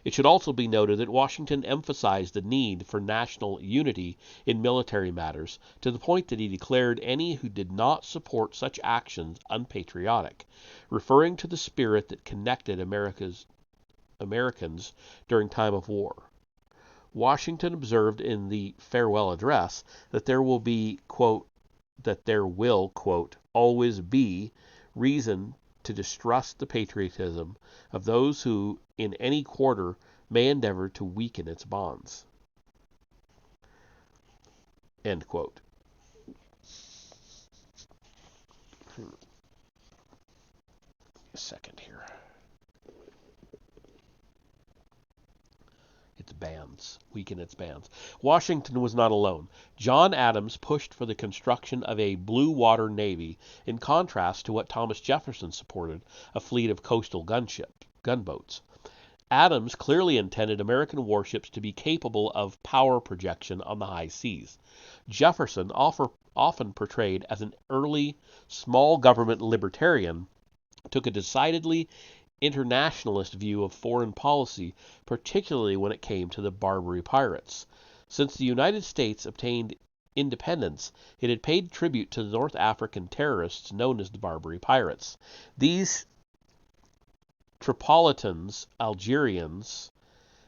Speaker 2: It should also be noted that Washington emphasized the need for national unity in military matters, to the point that he declared any who did not support such actions unpatriotic, referring to the spirit that connected Americans during time of war. Washington observed in the farewell address that there will, quote, "always be reason to distrust the patriotism of those who in any quarter may endeavor to weaken its bonds." End quote. A second here. Its bands, weaken its bands. Washington was not alone. John Adams pushed for the construction of a blue water navy, in contrast to what Thomas Jefferson supported, a fleet of coastal gunboats. Adams clearly intended American warships to be capable of power projection on the high seas. Jefferson, often portrayed as an early small government libertarian, took a decidedly internationalist view of foreign policy, particularly when it came to the Barbary pirates. Since the United States obtained independence, it had paid tribute to the North African terrorists known as the Barbary pirates. These Tripolitans, Algerians,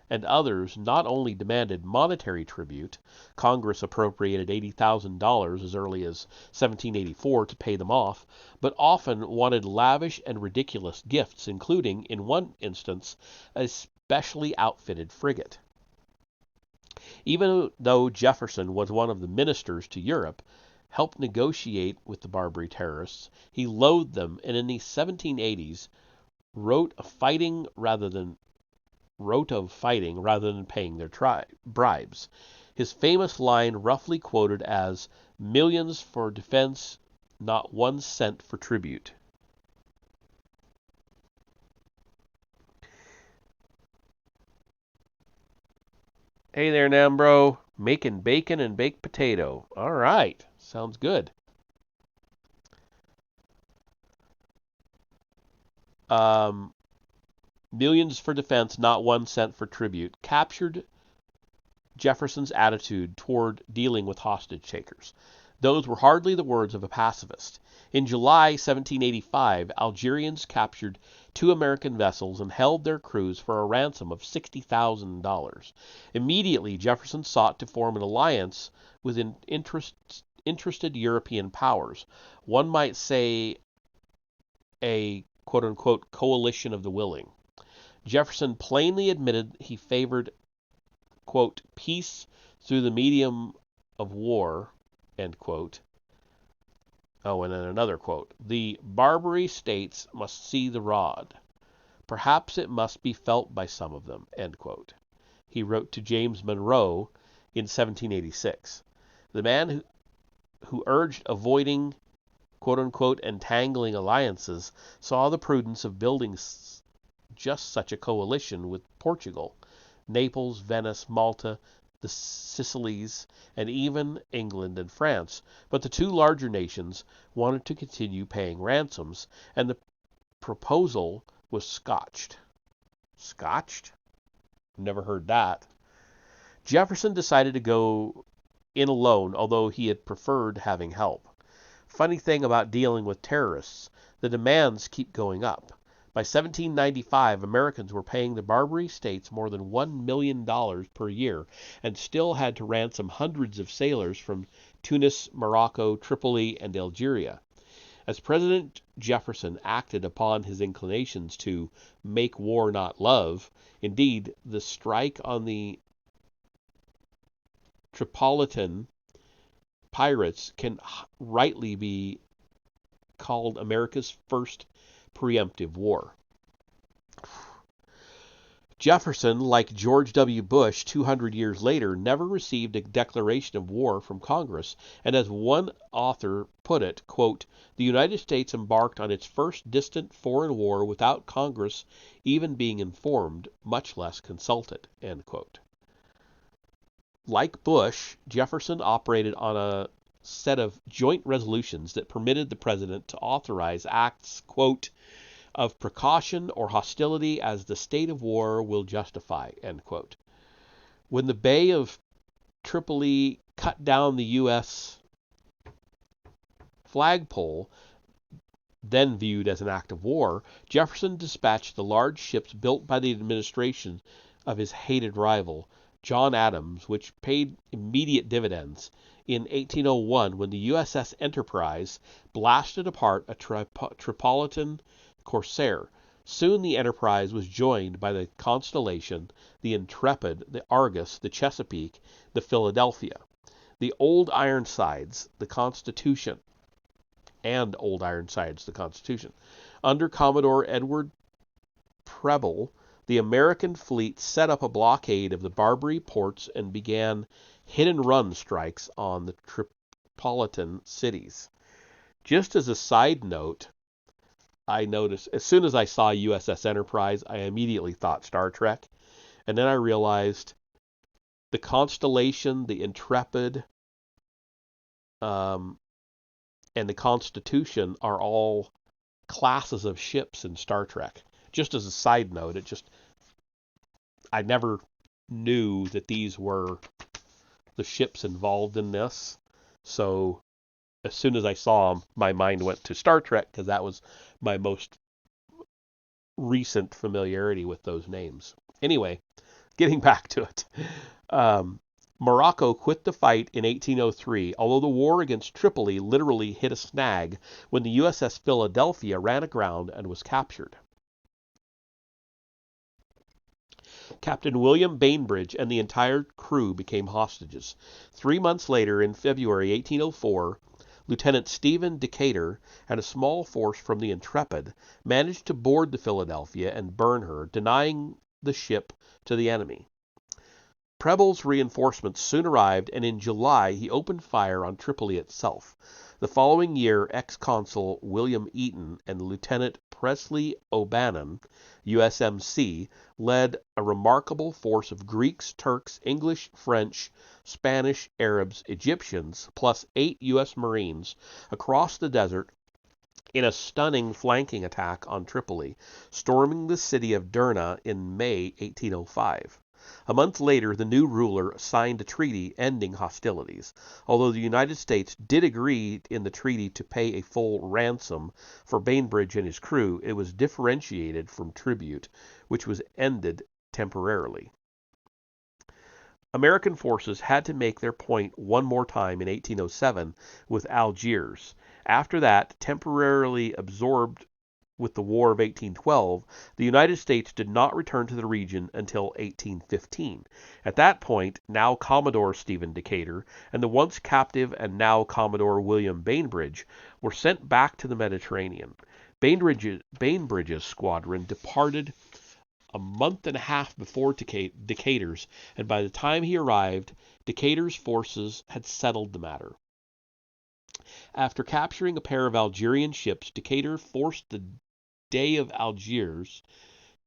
Speaker 2: and others not only demanded monetary tribute — Congress appropriated $80,000 as early as 1784 to pay them off — but often wanted lavish and ridiculous gifts, including, in one instance, a specially outfitted frigate. Even though Jefferson was one of the ministers to Europe, helped negotiate with the Barbary terrorists, he loathed them, and in the 1780s wrote of fighting rather than paying their bribes. His famous line, roughly quoted as "millions for defense, not 1 cent for tribute." Hey there, Nambro. Making bacon and baked potato. All right. Sounds good. Um, millions for defense, not 1 cent for tribute, captured Jefferson's attitude toward dealing with hostage takers. Those were hardly the words of a pacifist. In July 1785, Algerians captured 2 American vessels and held their crews for a ransom of $60,000. Immediately, Jefferson sought to form an alliance with interested European powers. One might say a quote-unquote coalition of the willing. Jefferson plainly admitted he favored, quote, peace through the medium of war, end quote. Oh, and then another quote. The Barbary states must see the rod. Perhaps it must be felt by some of them, end quote. He wrote to James Monroe in 1786. The man who urged avoiding, quote-unquote, entangling alliances saw the prudence of building just such a coalition with Portugal, Naples, Venice, Malta, the Sicilies, and even England and France. But the two larger nations wanted to continue paying ransoms, and the proposal was scotched. Scotched? Never heard that. Jefferson decided to go in alone, although he had preferred having help. Funny thing about dealing with terrorists, the demands keep going up. By 1795, Americans were paying the Barbary States more than $1 million per year and still had to ransom hundreds of sailors from Tunis, Morocco, Tripoli, and Algeria. As President Jefferson acted upon his inclinations to make war not love, indeed, the strike on the Tripolitan pirates can rightly be called America's first preemptive war. Jefferson, like George W. Bush 200 years later, never received a declaration of war from Congress, and as one author put it, quote, the United States embarked on its first distant foreign war without Congress even being informed, much less consulted, end quote. Like Bush, Jefferson operated on a set of joint resolutions that permitted the president to authorize acts, quote, of precaution or hostility as the state of war will justify, end quote. When the Bay of Tripoli cut down the U.S. flagpole, then viewed as an act of war, Jefferson dispatched the large ships built by the administration of his hated rival, John Adams, which paid immediate dividends. In 1801, when the USS Enterprise blasted apart a Tripolitan corsair. Soon the Enterprise was joined by the Constellation, the Intrepid, the Argus, the Chesapeake, the Philadelphia, the Old Ironsides, the Constitution, and Old Ironsides, the Constitution. Under Commodore Edward Preble, the American fleet set up a blockade of the Barbary ports and began hit-and-run strikes on the Tripolitan cities. Just as a side note, I noticed, as soon as I saw USS Enterprise, I immediately thought Star Trek. And then I realized the Constellation, the Intrepid, and the Constitution are all classes of ships in Star Trek. Just as a side note, I never knew that these were the ships involved in this. So as soon as I saw them, my mind went to Star Trek because that was my most recent familiarity with those names. Anyway, getting back to it. Morocco quit the fight in 1803, although the war against Tripoli literally hit a snag when the USS Philadelphia ran aground and was captured. Captain William Bainbridge and the entire crew became hostages. 3 months later, in February 1804, Lieutenant Stephen Decatur and a small force from the Intrepid managed to board the Philadelphia and burn her, denying the ship to the enemy. Preble's reinforcements soon arrived, and in July he opened fire on Tripoli itself. The following year, ex-consul William Eaton and Lieutenant Presley O'Bannon, USMC, led a remarkable force of Greeks, Turks, English, French, Spanish, Arabs, Egyptians, plus 8 U.S. Marines across the desert in a stunning flanking attack on Tripoli, storming the city of Derna in May 1805. A month later, the new ruler signed a treaty ending hostilities. Although the United States did agree in the treaty to pay a full ransom for Bainbridge and his crew, it was differentiated from tribute, which was ended temporarily. American forces had to make their point one more time in 1807 with Algiers. After that, temporarily absorbed with the War of 1812, the United States did not return to the region until 1815. At that point, now Commodore Stephen Decatur and the once captive and now Commodore William Bainbridge were sent back to the Mediterranean. Bainbridge's squadron departed a month and a half before Decatur's, and by the time he arrived, Decatur's forces had settled the matter. After capturing a pair of Algerian ships, Decatur forced the Dey of Algiers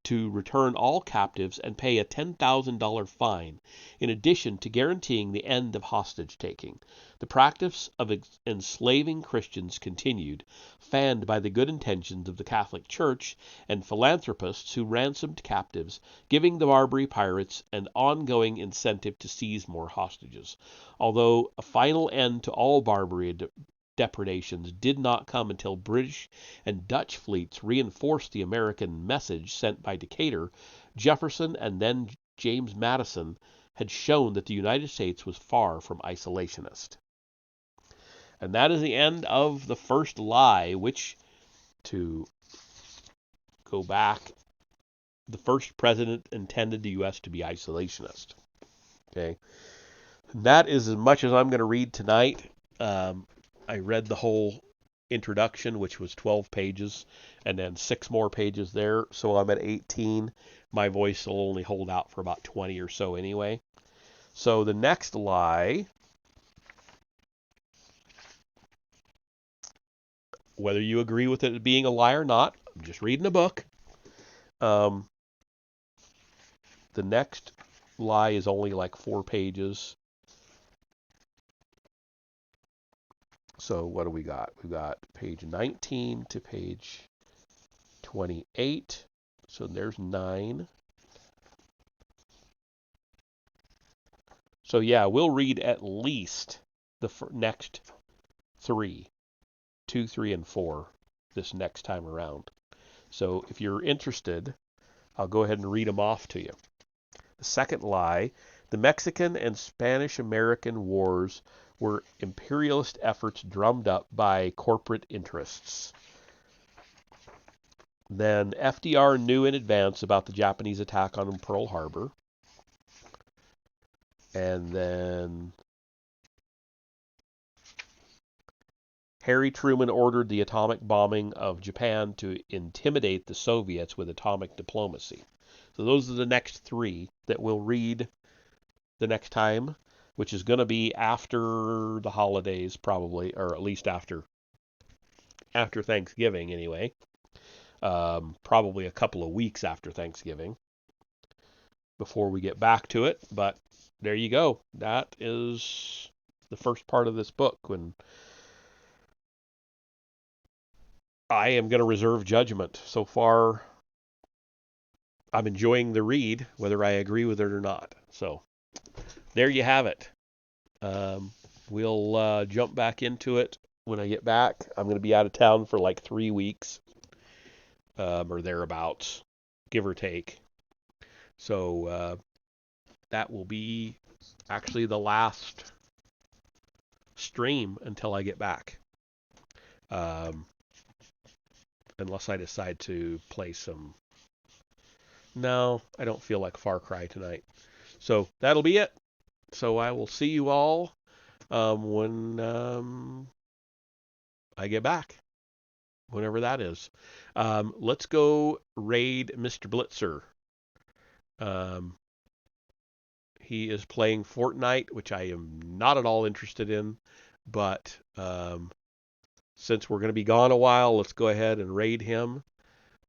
Speaker 2: to return all captives and pay a $10,000 fine, in addition to guaranteeing the end of hostage-taking. The practice of enslaving Christians continued, fanned by the good intentions of the Catholic Church and philanthropists who ransomed captives, giving the Barbary pirates an ongoing incentive to seize more hostages. Although a final end to all Barbary depredations did not come until British and Dutch fleets reinforced the American message sent by Decatur, Jefferson and then James Madison had shown that the United States was far from isolationist. And that is the end of the first lie, which, to go back, the first president intended the U.S. to be isolationist. Okay, and that is as much as I'm going to read tonight. I read the whole introduction, which was 12 pages, and then 6 more pages there, so I'm at 18. My voice will only hold out for about 20 or so anyway. So the next lie, whether you agree with it being a lie or not, I'm just reading a book. The next lie is only like 4 pages. So what do we got? We've got page 19 to page 28. So there's 9. So yeah, we'll read at least the next 3, 2, 3, and 4 this next time around. So if you're interested, I'll go ahead and read them off to you. The second lie, the Mexican and Spanish-American wars were imperialist efforts drummed up by corporate interests. Then FDR knew in advance about the Japanese attack on Pearl Harbor. And then Harry Truman ordered the atomic bombing of Japan to intimidate the Soviets with atomic diplomacy. So those are the next 3 that we'll read the next time, which is going to be after the holidays probably, or at least after Thanksgiving anyway. Probably a couple of weeks after Thanksgiving before we get back to it. But there you go. That is the first part of this book. When I am going to reserve judgment. So far, I'm enjoying the read, whether I agree with it or not. So there you have it. We'll jump back into it when I get back. I'm going to be out of town for like 3 weeks, or thereabouts, give or take. So that will be actually the last stream until I get back. Unless I decide to play some... No, I don't feel like Far Cry tonight. So that'll be it. So I will see you all when I get back, whenever that is. Let's go raid Mr. Blitzer. he is playing Fortnite, which I am not at all interested in. But since we're going to be gone a while, let's go ahead and raid him.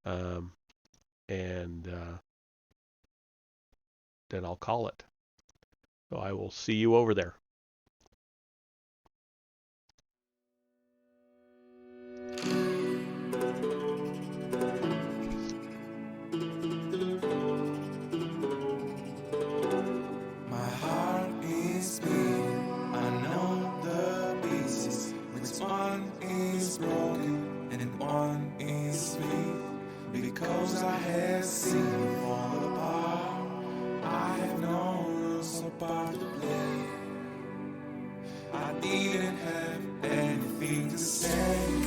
Speaker 2: And then I'll call it. So I will see you over there.
Speaker 1: My heart is beating, I know the pieces. Which one is broken and one is sweet? Because I have seen you fall apart, I have no rules about to play. I didn't have anything to say.